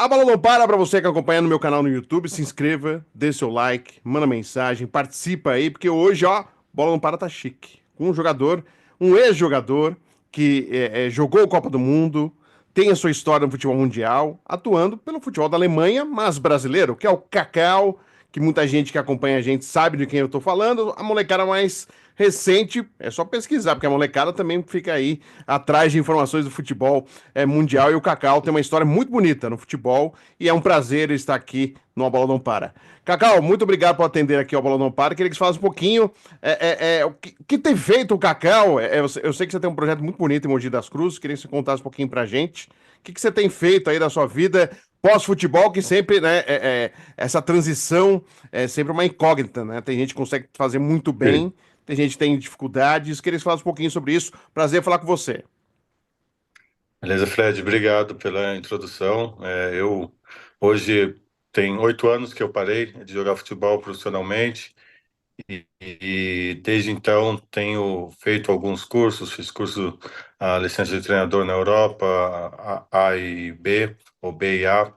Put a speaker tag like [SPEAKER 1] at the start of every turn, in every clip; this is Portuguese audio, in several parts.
[SPEAKER 1] A bola não para você que acompanha no meu canal no YouTube, se inscreva, dê seu like, manda mensagem, participa aí, porque hoje, ó, bola não para tá chique. Com um jogador, um ex-jogador que jogou Copa do Mundo, tem a sua história no futebol mundial, atuando pelo futebol da Alemanha, mas brasileiro, que é o Cacau, que muita gente que acompanha a gente sabe de quem eu tô falando, a molecada mais recente, é só pesquisar, porque a molecada também fica aí atrás de informações do futebol mundial e o Cacau tem uma história muito bonita no futebol e é um prazer estar aqui no A Bola Não Para. Cacau, muito obrigado por atender aqui ao Bola Não Para. Queria que você falasse um pouquinho o que tem feito o Cacau. Eu sei que você tem um projeto muito bonito em Mogi das Cruzes, queria que você contasse um pouquinho pra gente. O que você tem feito aí da sua vida pós-futebol, que sempre, né, essa transição é sempre uma incógnita, né? Tem gente que consegue fazer muito
[SPEAKER 2] Sim.
[SPEAKER 1] bem, tem gente que tem dificuldades. Queria que você falasse um pouquinho sobre isso. Prazer falar com você.
[SPEAKER 2] Beleza, Fred, obrigado pela introdução. Eu hoje tem 8 anos que eu parei de jogar futebol profissionalmente e desde então tenho feito alguns cursos, fiz curso a licença de treinador na Europa, A e B, ou B e A.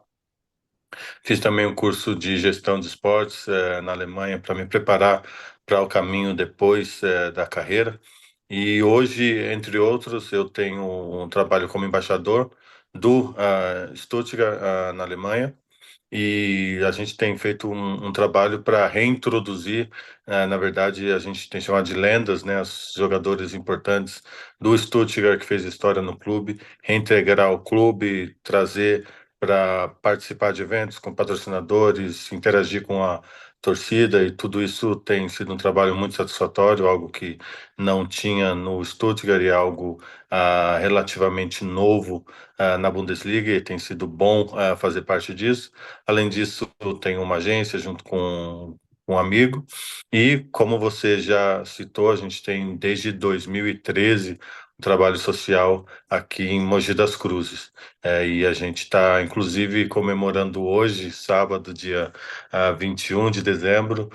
[SPEAKER 2] Fiz também um curso de gestão de esportes na Alemanha para me preparar para o caminho depois da carreira. E hoje, entre outros, eu tenho um trabalho como embaixador do Stuttgart, na Alemanha, e a gente tem feito um trabalho para reintroduzir, na verdade, a gente tem chamado de lendas, né, os jogadores importantes do Stuttgart que fez história no clube, reintegrar o clube, trazer para participar de eventos com patrocinadores, interagir com a torcida, e tudo isso tem sido um trabalho muito satisfatório, algo que não tinha no Stuttgart e algo relativamente novo na Bundesliga, e tem sido bom fazer parte disso. Além disso, eu tenho uma agência junto com um amigo, e como você já citou, a gente tem desde 2013 um trabalho social aqui em Mogi das Cruzes. E a gente está, inclusive, comemorando hoje, sábado, dia 21 de dezembro,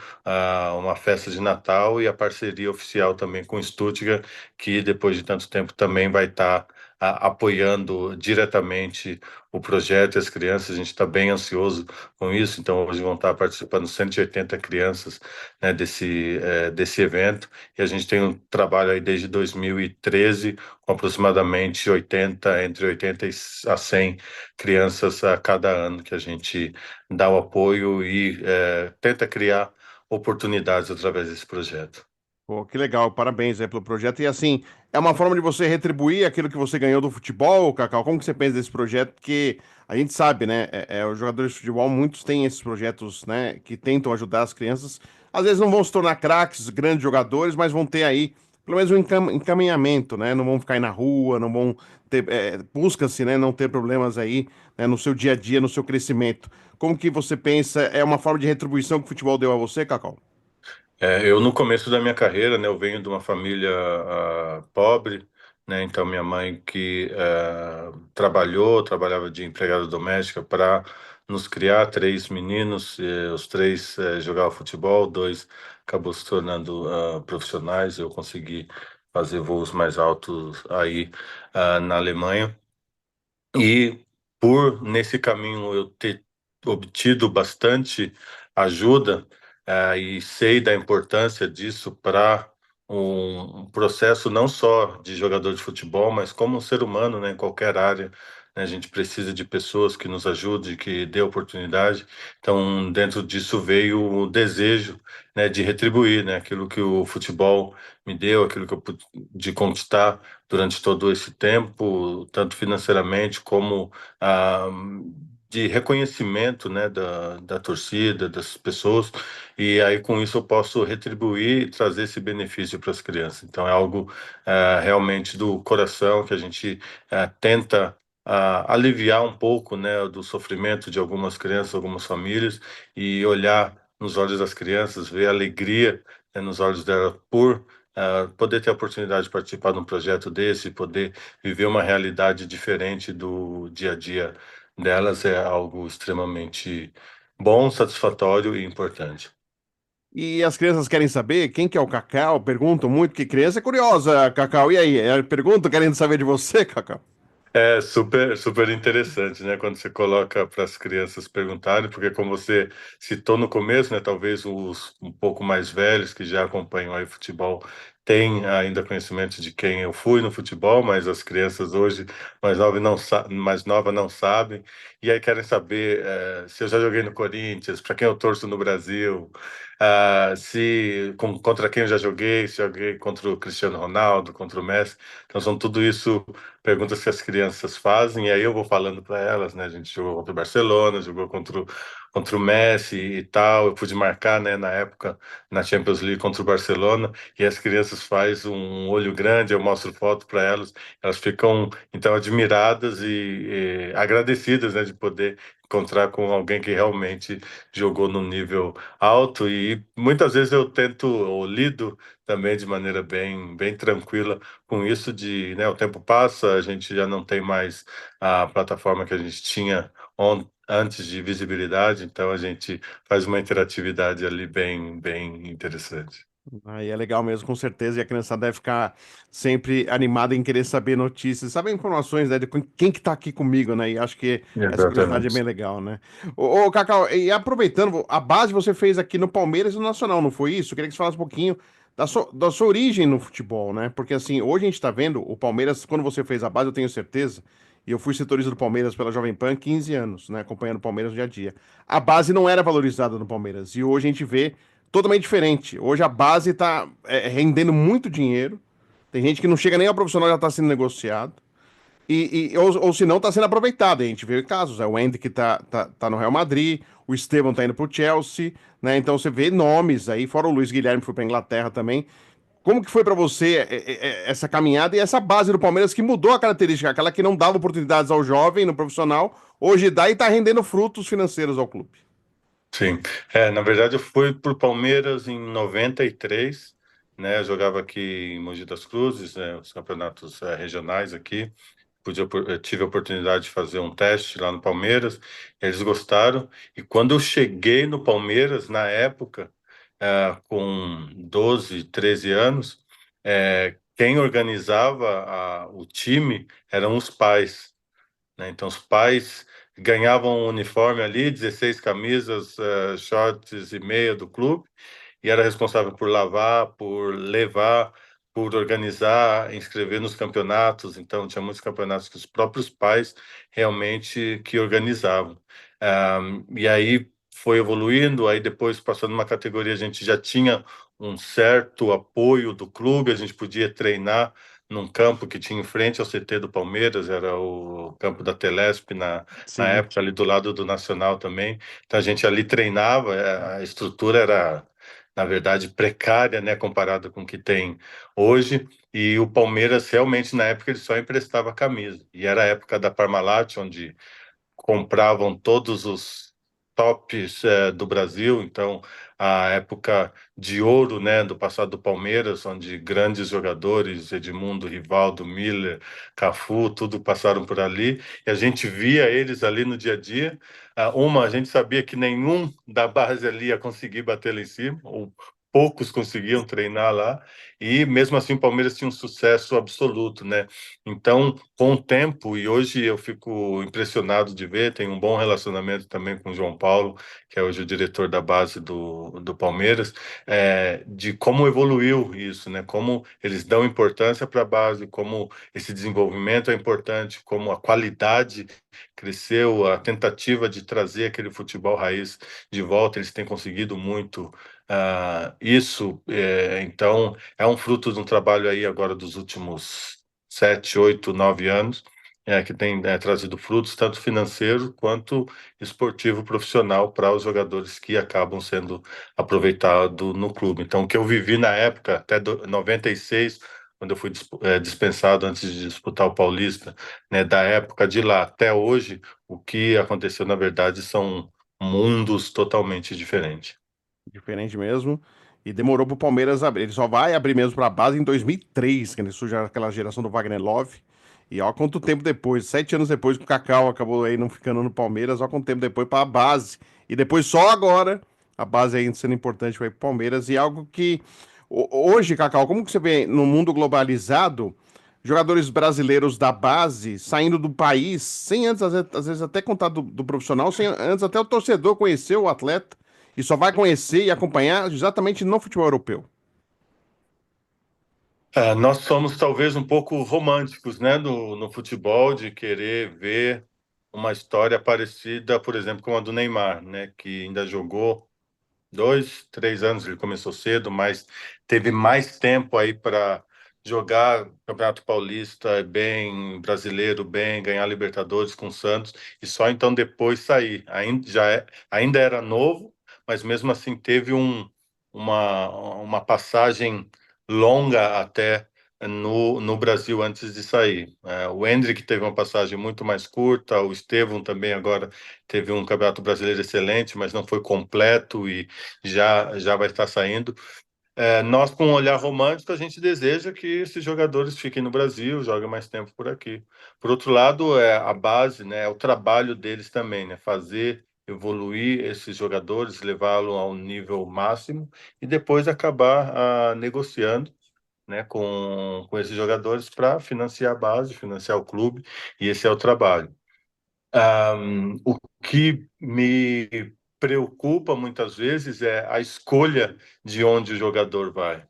[SPEAKER 2] uma festa de Natal e a parceria oficial também com o Stuttgart, que depois de tanto tempo também vai estar apoiando diretamente o projeto e as crianças. A gente está bem ansioso com isso, então hoje vão estar participando 180 crianças, né, desse evento, e a gente tem um trabalho aí desde 2013 com aproximadamente 80, entre 80 a 100 crianças a cada ano, que a gente dá o apoio e tenta criar oportunidades através desse projeto.
[SPEAKER 1] Pô, que legal, parabéns aí pelo projeto. E assim, é uma forma de você retribuir aquilo que você ganhou do futebol, Cacau? Como que você pensa desse projeto? Porque a gente sabe, né? Os jogadores de futebol, muitos têm esses projetos, né? Que tentam ajudar as crianças. Às vezes não vão se tornar craques, grandes jogadores, mas vão ter aí pelo menos um encaminhamento, né? Não vão ficar aí na rua, não vão ter. Busca-se, né? Não ter problemas aí, né, no seu dia a dia, no seu crescimento. Como que você pensa? É uma forma de retribuição que o futebol deu a você, Cacau?
[SPEAKER 2] Eu no começo da minha carreira, né, eu venho de uma família pobre, né, então minha mãe que trabalhava de empregada doméstica para nos criar, três meninos, os três jogavam futebol, dois acabou se tornando profissionais, eu consegui fazer voos mais altos aí na Alemanha, e por nesse caminho eu ter obtido bastante ajuda, e sei da importância disso para um processo não só de jogador de futebol, mas como um ser humano, né, em qualquer área, né, a gente precisa de pessoas que nos ajudem, que dê oportunidade. Então, dentro disso veio o desejo, né, de retribuir, né, aquilo que o futebol me deu, aquilo que eu pude conquistar durante todo esse tempo, tanto financeiramente como ah, de reconhecimento, né, da torcida, das pessoas, e aí com isso eu posso retribuir e trazer esse benefício para as crianças. Então é algo realmente do coração que a gente tenta aliviar um pouco, né, do sofrimento de algumas crianças, algumas famílias, e olhar nos olhos das crianças, ver a alegria, né, nos olhos dela por poder ter a oportunidade de participar de um projeto desse, poder viver uma realidade diferente do dia a dia delas, é algo extremamente bom, satisfatório e importante.
[SPEAKER 1] E as crianças querem saber quem que é o Cacau, perguntam muito, que criança é curiosa, Cacau. E aí? Perguntam querendo saber de você, Cacau?
[SPEAKER 2] É super, super interessante, né? Quando você coloca para as crianças perguntarem, porque como você citou no começo, né? Talvez os um pouco mais velhos que já acompanham aí futebol têm ainda conhecimento de quem eu fui no futebol, mas as crianças hoje mais nova não sabem. E aí querem saber se eu já joguei no Corinthians, para quem eu torço no Brasil, contra quem eu já joguei, se joguei contra o Cristiano Ronaldo, contra o Messi. Então são tudo isso perguntas que as crianças fazem, e aí eu vou falando para elas, né? A gente jogou contra o Barcelona, jogou contra o Messi e tal. Eu pude marcar, né, na época, na Champions League contra o Barcelona, e as crianças fazem um olho grande, eu mostro foto para elas, elas ficam, então, admiradas e agradecidas, né, de poder encontrar com alguém que realmente jogou no nível alto. E muitas vezes eu tento, ou lido também de maneira bem tranquila com isso de, né, o tempo passa, a gente já não tem mais a plataforma que a gente tinha antes de visibilidade, então a gente faz uma interatividade ali bem interessante.
[SPEAKER 1] Aí é legal mesmo, com certeza, e a criançada deve ficar sempre animada em querer saber notícias, saber informações, né, de quem que tá aqui comigo, né, e acho que essa curiosidade é bem
[SPEAKER 2] Exatamente.
[SPEAKER 1] legal, né. Ô, Cacau, e aproveitando, a base você fez aqui no Palmeiras e no Nacional, não foi isso? Eu queria que você falasse um pouquinho da sua origem no futebol, né, porque assim, hoje a gente tá vendo o Palmeiras, quando você fez a base, eu tenho certeza, e eu fui setorista do Palmeiras pela Jovem Pan 15 anos, né, acompanhando o Palmeiras no dia a dia. A base não era valorizada no Palmeiras, e hoje a gente vê totalmente diferente. Hoje a base está rendendo muito dinheiro. Tem gente que não chega nem ao profissional já está sendo negociado. Ou se não, está sendo aproveitado. A gente vê casos. O Andy que tá no Real Madrid, o Estevão está indo para o Chelsea, né? Então você vê nomes aí, fora o Luiz Guilherme que foi para Inglaterra também. Como que foi para você essa caminhada e essa base do Palmeiras que mudou a característica, aquela que não dava oportunidades ao jovem no profissional, hoje dá e está rendendo frutos financeiros ao clube?
[SPEAKER 2] Sim, na verdade eu fui para o Palmeiras em 93, né? Eu jogava aqui em Mogi das Cruzes, né? Os campeonatos regionais aqui. Eu tive a oportunidade de fazer um teste lá no Palmeiras, eles gostaram. E quando eu cheguei no Palmeiras, na época, com 12, 13 anos, quem organizava o time eram os pais, né? Então, os pais ganhavam um uniforme ali, 16 camisas, shorts e meia do clube, e era responsável por lavar, por levar, por organizar, inscrever nos campeonatos. Então, tinha muitos campeonatos que os próprios pais realmente que organizavam. E aí foi evoluindo, aí depois, passando uma categoria, a gente já tinha um certo apoio do clube, a gente podia treinar num campo que tinha em frente ao CT do Palmeiras, era o campo da Telesp na
[SPEAKER 1] Sim.
[SPEAKER 2] época, ali do lado do Nacional também. Então a gente ali treinava, a estrutura era, na verdade, precária, né, comparada com o que tem hoje. E o Palmeiras, realmente, na época, ele só emprestava camisa. E era a época da Parmalat, onde compravam todos os tops do Brasil, então a época de ouro, né, do passado do Palmeiras, onde grandes jogadores, Edmundo, Rivaldo, Miller, Cafu, tudo passaram por ali, e a gente via eles ali no dia a dia. A gente sabia que nenhum da base ali ia conseguir bater lá em cima, ou poucos conseguiam treinar lá, e mesmo assim o Palmeiras tinha um sucesso absoluto, né? Então, com o tempo, e hoje eu fico impressionado de ver, tem um bom relacionamento também com o João Paulo, que é hoje o diretor da base do Palmeiras, de como evoluiu isso, né? Como eles dão importância para a base, como esse desenvolvimento é importante, como a qualidade cresceu, a tentativa de trazer aquele futebol raiz de volta, eles têm conseguido muito isso, então é um fruto de um trabalho aí agora dos últimos 7, 8, 9 anos, que tem trazido frutos tanto financeiro quanto esportivo profissional para os jogadores que acabam sendo aproveitados no clube. Então, o que eu vivi na época, até 96, quando eu fui dispensado antes de disputar o Paulista, né, da época de lá até hoje, o que aconteceu, na verdade, são mundos totalmente diferentes.
[SPEAKER 1] Diferente mesmo. E demorou pro Palmeiras abrir. Ele só vai abrir mesmo pra base em 2003, que ele surge aquela geração do Wagner Love. E ó quanto tempo depois, 7 anos depois que o Cacau acabou aí não ficando no Palmeiras, ó quanto tempo depois pra base. E depois só agora a base ainda sendo importante para o Palmeiras. E algo que hoje, Cacau, como que você vê no mundo globalizado? jogadores brasileiros da base saindo do país, sem antes, às vezes até contar do profissional, sem antes até o torcedor conhecer o atleta, e só vai conhecer e acompanhar exatamente no futebol europeu.
[SPEAKER 2] Nós somos talvez um pouco românticos, né, no futebol, de querer ver uma história parecida, por exemplo, com a do Neymar, né, que ainda jogou 2, 3 anos, ele começou cedo, mas teve mais tempo aí para jogar Campeonato Paulista bem, Brasileiro bem, ganhar Libertadores com o Santos e só então depois sair. Ainda era novo, mas mesmo assim teve uma passagem longa até no Brasil antes de sair. O Endrick teve uma passagem muito mais curta, o Estevão também agora teve um Campeonato Brasileiro excelente, mas não foi completo e já vai estar saindo. Nós, com um olhar romântico, a gente deseja que esses jogadores fiquem no Brasil, joguem mais tempo por aqui. Por outro lado, a base, né, é o trabalho deles também, né, fazer evoluir esses jogadores, levá-los ao nível máximo e depois acabar negociando, né, com esses jogadores para financiar a base, financiar o clube, e esse é o trabalho. O que me preocupa muitas vezes é a escolha de onde o jogador vai.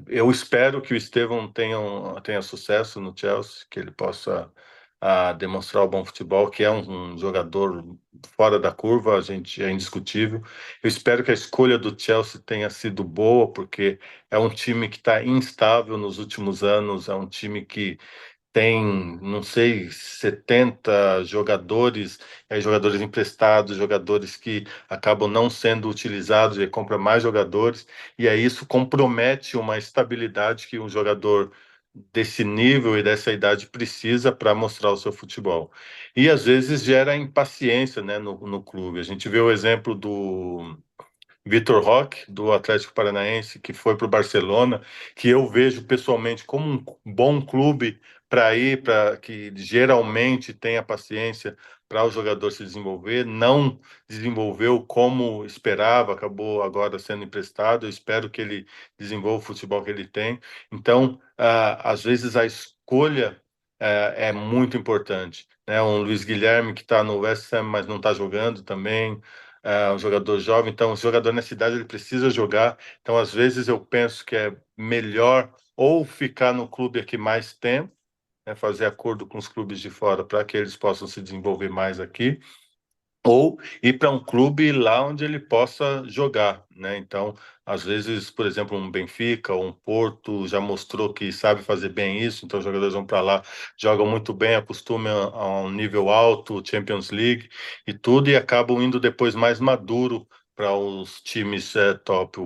[SPEAKER 2] Eu espero que o Estevão tenha sucesso no Chelsea, que ele possa demonstrar o bom futebol, que é um jogador fora da curva, a gente é indiscutível. Eu espero que a escolha do Chelsea tenha sido boa, porque é um time que está instável nos últimos anos, é um time que tem, não sei, 70 jogadores, jogadores emprestados, jogadores que acabam não sendo utilizados e compra mais jogadores, e aí isso compromete uma estabilidade que um jogador desse nível e dessa idade precisa para mostrar o seu futebol. E às vezes gera impaciência, né, no clube. A gente vê o exemplo do Vitor Roque, do Atlético Paranaense, que foi para o Barcelona, que eu vejo pessoalmente como um bom clube para ir, para que geralmente tenha paciência para o jogador se desenvolver. Não desenvolveu como esperava, acabou agora sendo emprestado. Eu espero que ele desenvolva o futebol que ele tem. Então, às vezes a escolha é muito importante, né? Um Luiz Guilherme que está no West Ham, mas não está jogando também, um jogador jovem, então o jogador nessa idade ele precisa jogar. Então, às vezes, eu penso que é melhor ou ficar no clube aqui mais tempo, né, fazer acordo com os clubes de fora para que eles possam se desenvolver mais aqui, ou ir para um clube lá onde ele possa jogar, né? Então, às vezes, por exemplo, um Benfica ou um Porto já mostrou que sabe fazer bem isso, então os jogadores vão para lá, jogam muito bem, acostumam a um nível alto, Champions League e tudo, e acabam indo depois mais maduro para os times top.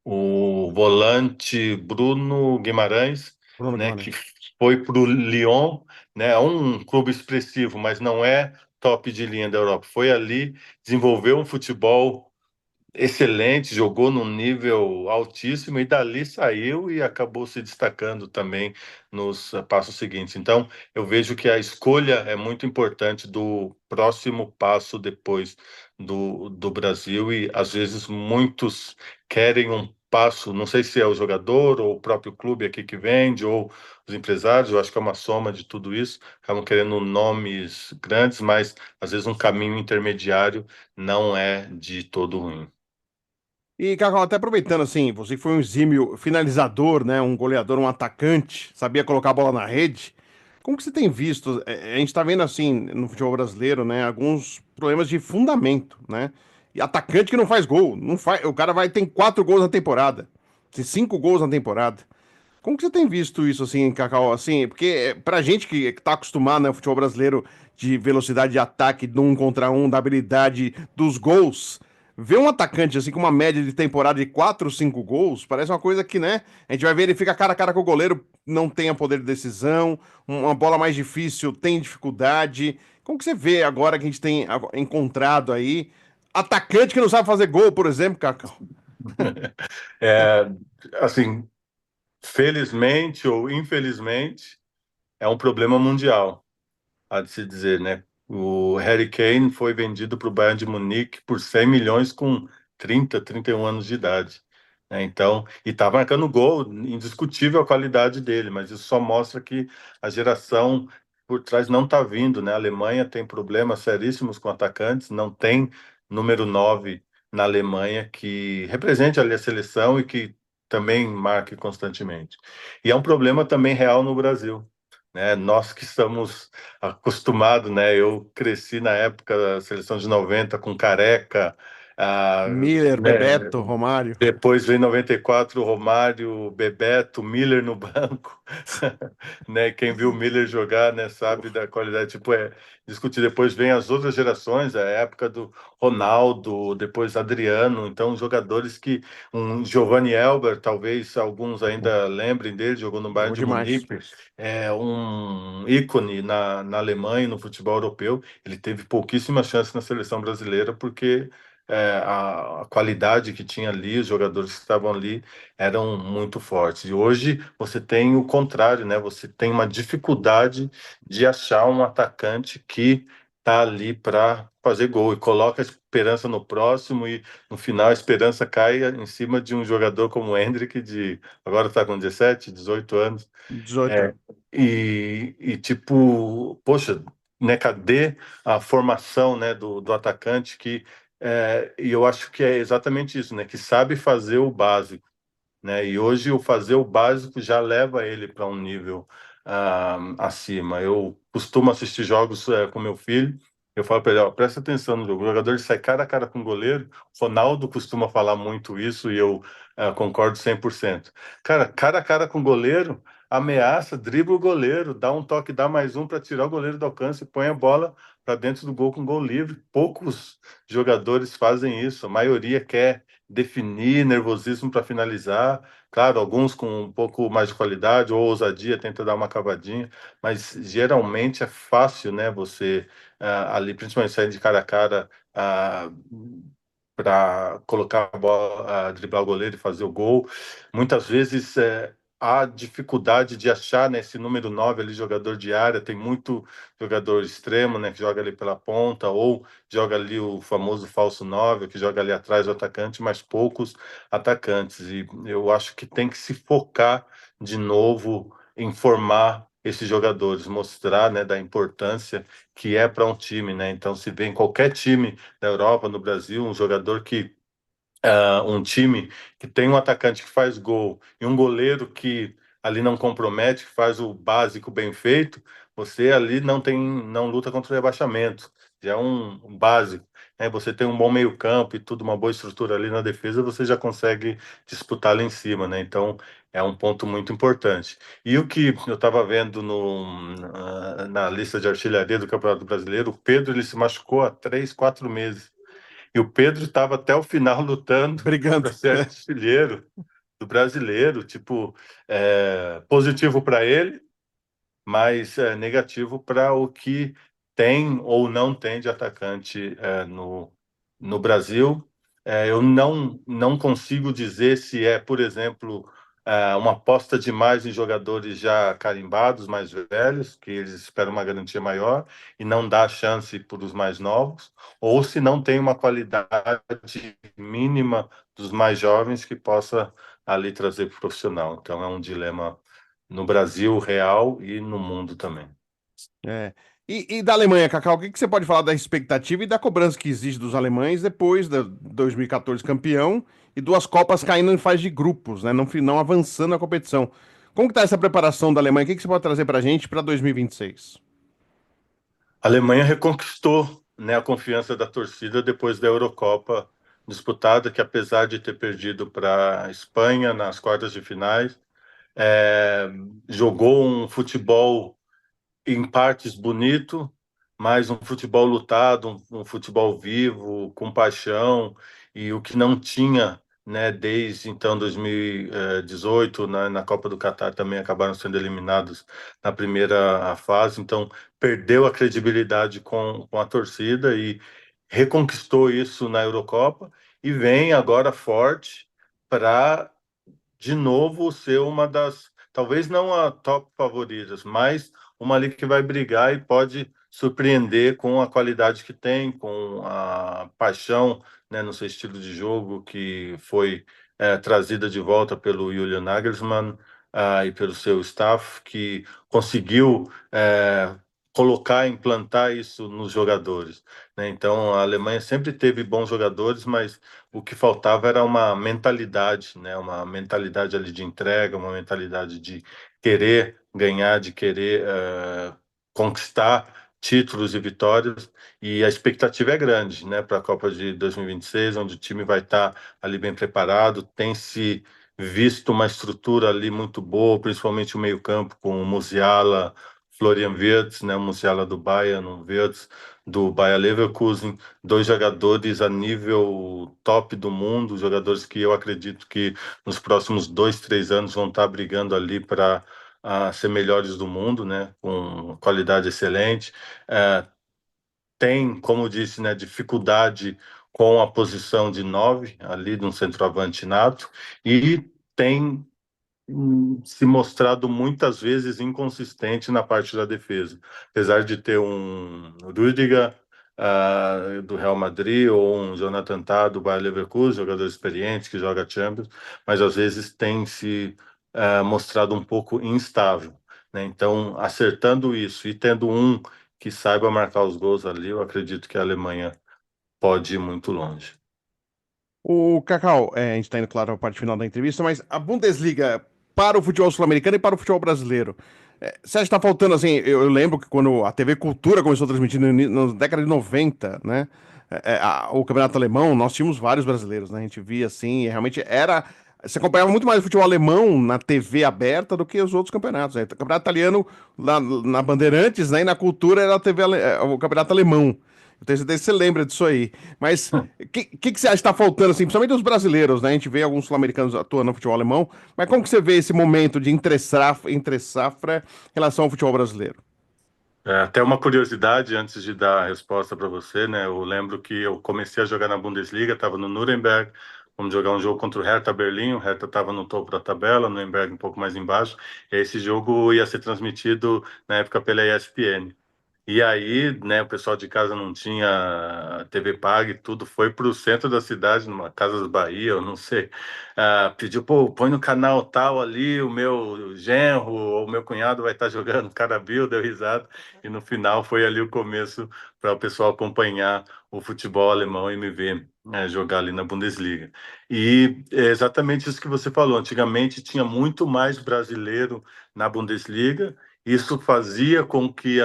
[SPEAKER 2] O volante Bruno Guimarães,
[SPEAKER 1] Bruno
[SPEAKER 2] né, que
[SPEAKER 1] Guimarães.
[SPEAKER 2] foi para o Lyon, né, é um clube expressivo, mas não é top de linha da Europa. Foi ali, desenvolveu um futebol excelente, jogou num nível altíssimo e dali saiu e acabou se destacando também nos passos seguintes. Então, eu vejo que a escolha é muito importante do próximo passo depois do Brasil e às vezes muitos querem um passo, não sei se é o jogador ou o próprio clube aqui que vende ou os empresários, eu acho que é uma soma de tudo isso, acabam querendo nomes grandes, mas às vezes um caminho intermediário não é de todo ruim.
[SPEAKER 1] E, Cacau, até aproveitando assim, você que foi um exímio finalizador, né? Um goleador, um atacante, sabia colocar a bola na rede. Como que você tem visto? A gente tá vendo assim, no futebol brasileiro, né? Alguns problemas de fundamento, né? E atacante que não faz gol. Não faz, o cara vai, tem 4 gols na temporada. Tem 5 gols na temporada. Como que você tem visto isso, assim, Cacau? Assim, porque pra gente que tá acostumado, né, o futebol brasileiro de velocidade de ataque, do 1 contra 1, da habilidade dos gols, ver um atacante, assim, com uma média de temporada de 4, 5 gols, parece uma coisa que, né, a gente vai ver, ele fica cara a cara com o goleiro, não tem poder de decisão, uma bola mais difícil, tem dificuldade. Como que você vê agora que a gente tem encontrado aí atacante que não sabe fazer gol, por exemplo, Cacau?
[SPEAKER 2] É, assim, felizmente ou infelizmente, é um problema mundial, há de se dizer, né? O Harry Kane foi vendido para o Bayern de Munique por 100 milhões com 30, 31 anos de idade. Então, e tá marcando gol, indiscutível a qualidade dele, mas isso só mostra que a geração por trás não tá vindo, né? A Alemanha tem problemas seríssimos com atacantes, não tem número 9 na Alemanha que represente ali a seleção e que também marque constantemente. E é um problema também real no Brasil, né? Nós que estamos acostumados, né? Eu cresci na época da seleção de 90 com Careca, ah,
[SPEAKER 1] Miller,
[SPEAKER 2] né?
[SPEAKER 1] Bebeto, Romário.
[SPEAKER 2] Depois vem 94, Romário, Bebeto, Miller no banco, né? Quem viu o Miller jogar, né, sabe da qualidade. Tipo, discutir. Depois vem as outras gerações, a época do Ronaldo, depois Adriano. Então, jogadores que um Giovanni Elber, talvez alguns ainda lembrem dele, jogou no Bayern
[SPEAKER 1] Jogou
[SPEAKER 2] de
[SPEAKER 1] demais.
[SPEAKER 2] Munique, é um ícone na Alemanha, e no futebol europeu. Ele teve pouquíssimas chances na seleção brasileira porque a qualidade que tinha ali, os jogadores que estavam ali eram muito fortes. E hoje você tem o contrário, né? Você tem uma dificuldade de achar um atacante que está ali para fazer gol e coloca a esperança no próximo e no final a esperança cai em cima de um jogador como o Endrick, de agora está com 17, 18 anos.
[SPEAKER 1] 18
[SPEAKER 2] É,
[SPEAKER 1] anos.
[SPEAKER 2] tipo, poxa, né, cadê a formação, né, do atacante que e eu acho que é exatamente isso, né, que sabe fazer o básico, né? E hoje o fazer o básico já leva ele para um nível acima. Eu costumo assistir jogos com meu filho. Eu falo para ele, ó, presta atenção no jogo. O jogador sai cara a cara com o goleiro. Ronaldo costuma falar muito isso e eu concordo 100%. Cara a cara com o goleiro, ameaça, dribla o goleiro, dá um toque, dá mais um para tirar o goleiro do alcance e põe a bola para dentro do gol com gol livre. Poucos jogadores fazem isso. A maioria quer definir, nervosismo para finalizar. Claro, alguns com um pouco mais de qualidade ou ousadia tenta dar uma cavadinha, mas geralmente é fácil, né? Você ali, principalmente sair de cara a cara, para colocar a bola, driblar o goleiro e fazer o gol. Muitas vezes há dificuldade de achar, né, esse número 9 ali, jogador de área. Tem muito jogador extremo, né, que joga ali pela ponta, ou joga ali o famoso falso 9 que joga ali atrás do atacante, mas poucos atacantes. E eu acho que tem que se focar de novo em formar esses jogadores, mostrar, né, da importância que é para um time, né? Então, se vê em qualquer time da Europa, no Brasil, um jogador que um time que tem um atacante que faz gol e um goleiro que ali não compromete, que faz o básico bem feito, você ali não luta contra o rebaixamento. Já é um básico, né? Você tem um bom meio-campo e tudo, uma boa estrutura ali na defesa, você já consegue disputar lá em cima, né? Então é um ponto muito importante. E o que eu estava vendo na lista de artilharia do Campeonato Brasileiro, o Pedro ele se machucou há 3, 4 meses. E o Pedro estava até o final lutando
[SPEAKER 1] Brigando.
[SPEAKER 2] para ser artilheiro do brasileiro, tipo, positivo para ele, mas negativo para o que tem ou não tem de atacante no Brasil. Eu não consigo dizer se é, por exemplo, uma aposta demais em jogadores já carimbados, mais velhos, que eles esperam uma garantia maior e não dá chance para os mais novos, ou se não tem uma qualidade mínima dos mais jovens que possa ali trazer para o profissional. Então é um dilema no Brasil real e no mundo também.
[SPEAKER 1] É. E da Alemanha, Cacau, o que que você pode falar da expectativa e da cobrança que existe dos alemães depois da 2014 campeão e duas Copas caindo em fase de grupos, né? Não avançando na competição. Como que tá essa preparação da Alemanha? O que que você pode trazer pra gente para 2026?
[SPEAKER 2] A Alemanha reconquistou, né, a confiança da torcida depois da Eurocopa disputada, que apesar de ter perdido para a Espanha nas quartas de finais, é, jogou um futebol em partes bonito, mas um futebol lutado, um futebol vivo, com paixão, e o que não tinha, né, desde então 2018, na Copa do Catar também acabaram sendo eliminados na primeira fase, então perdeu a credibilidade com a torcida e reconquistou isso na Eurocopa e vem agora forte para de novo ser uma das, talvez não a top favoritas, mas uma ali que vai brigar e pode surpreender com a qualidade que tem, com a paixão, né, no seu estilo de jogo, que foi trazida de volta pelo Julian Nagelsmann e pelo seu staff, que conseguiu colocar, implantar isso nos jogadores, né? Então, a Alemanha sempre teve bons jogadores, mas o que faltava era uma mentalidade, né? Uma mentalidade ali de entrega, uma mentalidade de querer ganhar, de querer conquistar títulos e vitórias, e a expectativa é grande, né, para a Copa de 2026, onde o time vai estar ali bem preparado, tem se visto uma estrutura ali muito boa, principalmente o meio-campo com o Musiala, Florian Wirtz, né, o Musiala do Bayern, o Wirtz do Bayer Leverkusen, dois jogadores a nível top do mundo, jogadores que eu acredito que nos próximos 2, 3 anos vão estar brigando ali para ser melhores do mundo, né, com qualidade excelente. É, tem, como disse, né, dificuldade com a posição de 9 ali de um centroavante nato e tem se mostrado muitas vezes inconsistente na parte da defesa. Apesar de ter um Rüdiger do Real Madrid ou um Jonathan Tah do Bayer Leverkusen, jogador experiente que joga Champions, mas às vezes tem se mostrado um pouco instável, né? Então, acertando isso e tendo um que saiba marcar os gols ali, eu acredito que a Alemanha pode ir muito longe.
[SPEAKER 1] O Cacau, a gente está indo, claro, para a parte final da entrevista, mas a Bundesliga para o futebol sul-americano e para o futebol brasileiro. Você acha que está faltando, assim, eu lembro que quando a TV Cultura começou a transmitir na década de 90, né, o campeonato alemão, nós tínhamos vários brasileiros, né, a gente via, assim, e realmente era... Você acompanhava muito mais o futebol alemão na TV aberta do que os outros campeonatos, né? O campeonato italiano na Bandeirantes, né, e na Cultura era a TV, o campeonato alemão. Eu tenho certeza que você lembra disso aí. Mas o que você acha que está faltando, assim, principalmente os brasileiros, né? A gente vê alguns sul-americanos atuando no futebol alemão, mas como que você vê esse momento de entre safra em relação ao futebol brasileiro?
[SPEAKER 2] Até uma curiosidade antes de dar a resposta para você, né? Eu lembro que eu comecei a jogar na Bundesliga, estava no Nuremberg, vamos jogar um jogo contra o Hertha Berlim, o Hertha estava no topo da tabela, o Nuremberg um pouco mais embaixo, e esse jogo ia ser transmitido na época pela ESPN. E aí, né, o pessoal de casa não tinha TV paga e tudo, foi para o centro da cidade, numa Casas Bahia, eu não sei, pediu, pô, põe no canal tal ali, o meu genro ou o meu cunhado vai estar jogando, o cara viu, deu risada, e no final foi ali o começo para o pessoal acompanhar o futebol alemão e me ver jogar ali na Bundesliga. E é exatamente isso que você falou, antigamente tinha muito mais brasileiro na Bundesliga, isso fazia com que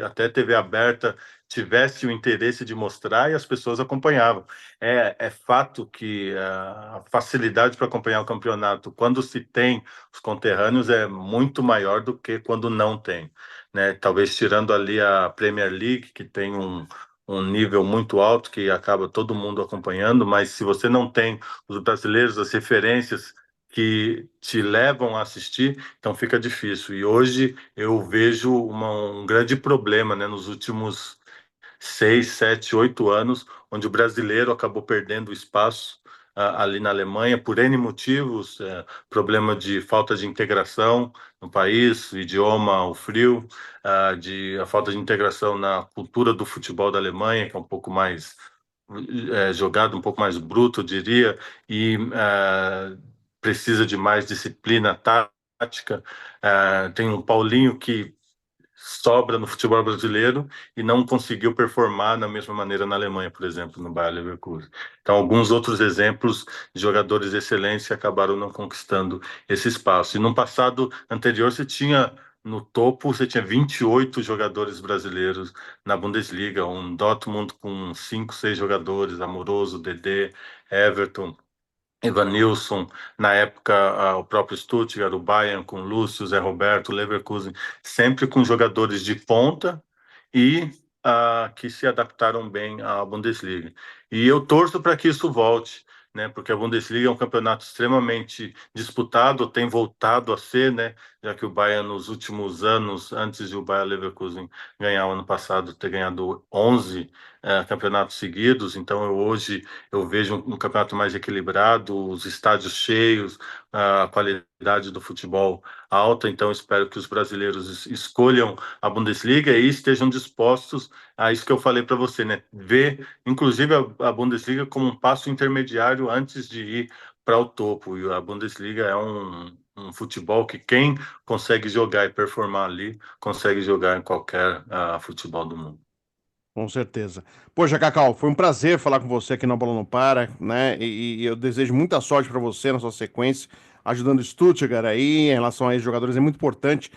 [SPEAKER 2] até TV aberta tivesse o interesse de mostrar e as pessoas acompanhavam. É fato que a facilidade para acompanhar o campeonato, quando se tem os conterrâneos, é muito maior do que quando não tem, né? Talvez tirando ali a Premier League, que tem um nível muito alto que acaba todo mundo acompanhando, mas se você não tem os brasileiros, as referências que te levam a assistir, então fica difícil. E hoje eu vejo um grande problema, né, nos últimos 6, 7, 8 anos, onde o brasileiro acabou perdendo espaço ali na Alemanha por N motivos, problema de falta de integração no país, o idioma, o frio, a falta de integração na cultura do futebol da Alemanha, que é um pouco mais jogado, um pouco mais bruto, eu diria, e precisa de mais disciplina tática. Tem um Paulinho que sobra no futebol brasileiro e não conseguiu performar da mesma maneira na Alemanha, por exemplo, no Bayer Leverkusen. Então, alguns outros exemplos de jogadores excelentes que acabaram não conquistando esse espaço. E no passado anterior, no topo, você tinha 28 jogadores brasileiros na Bundesliga, um Dortmund com 5, 6 jogadores, Amoroso, Dedé, Everton, Evanilson, na época o próprio Stuttgart, o Bayern com Lúcio, Zé Roberto, Leverkusen, sempre com jogadores de ponta e que se adaptaram bem à Bundesliga. E eu torço para que isso volte, né? Porque a Bundesliga é um campeonato extremamente disputado, tem voltado a ser, né? Já que o Bayern nos últimos anos, antes de o Bayer Leverkusen ganhar o ano passado, ter ganhado 11 campeonatos seguidos, então hoje eu vejo um campeonato mais equilibrado, os estádios cheios, a qualidade do futebol alta. Então, espero que os brasileiros escolham a Bundesliga e estejam dispostos a isso que eu falei para você, né? Ver, inclusive, a Bundesliga como um passo intermediário antes de ir para o topo. E a Bundesliga é um futebol que quem consegue jogar e performar ali, consegue jogar em qualquer futebol do mundo.
[SPEAKER 1] Com certeza. Poxa, Cacau, foi um prazer falar com você aqui no Bola Não Para, né? E eu desejo muita sorte para você na sua sequência, ajudando o Stuttgart aí, em relação a esses jogadores, é muito importante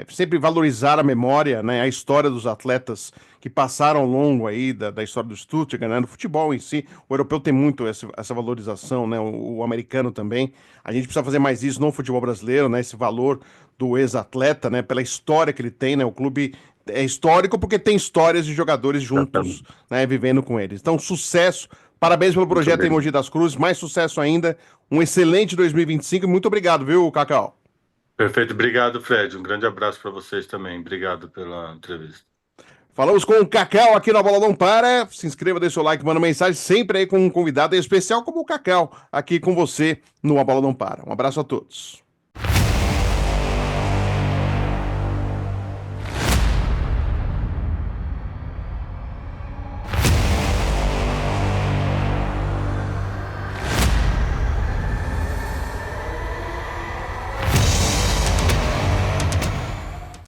[SPEAKER 1] sempre valorizar a memória, né? A história dos atletas que passaram ao longo aí da história do Stuttgart, né? Do futebol em si. O europeu tem muito essa valorização, né? O americano também. A gente precisa fazer mais isso no futebol brasileiro, né? Esse valor do ex-atleta, né? Pela história que ele tem, né? O clube é histórico porque tem histórias de jogadores juntos,
[SPEAKER 2] Exatamente.
[SPEAKER 1] né, vivendo com eles. Então, sucesso, parabéns pelo
[SPEAKER 2] Muito
[SPEAKER 1] projeto em
[SPEAKER 2] obrigado.
[SPEAKER 1] Mogi das Cruzes, mais sucesso ainda, um excelente 2025 e muito obrigado, viu, Cacau?
[SPEAKER 2] Perfeito. Obrigado, Fred. Um grande abraço para vocês também. Obrigado pela entrevista.
[SPEAKER 1] Falamos com o Cacau aqui na Bola Não Para. Se inscreva, deixa o like, manda mensagem, sempre aí com um convidado especial como o Cacau, aqui com você no A Bola Não Para. Um abraço a todos.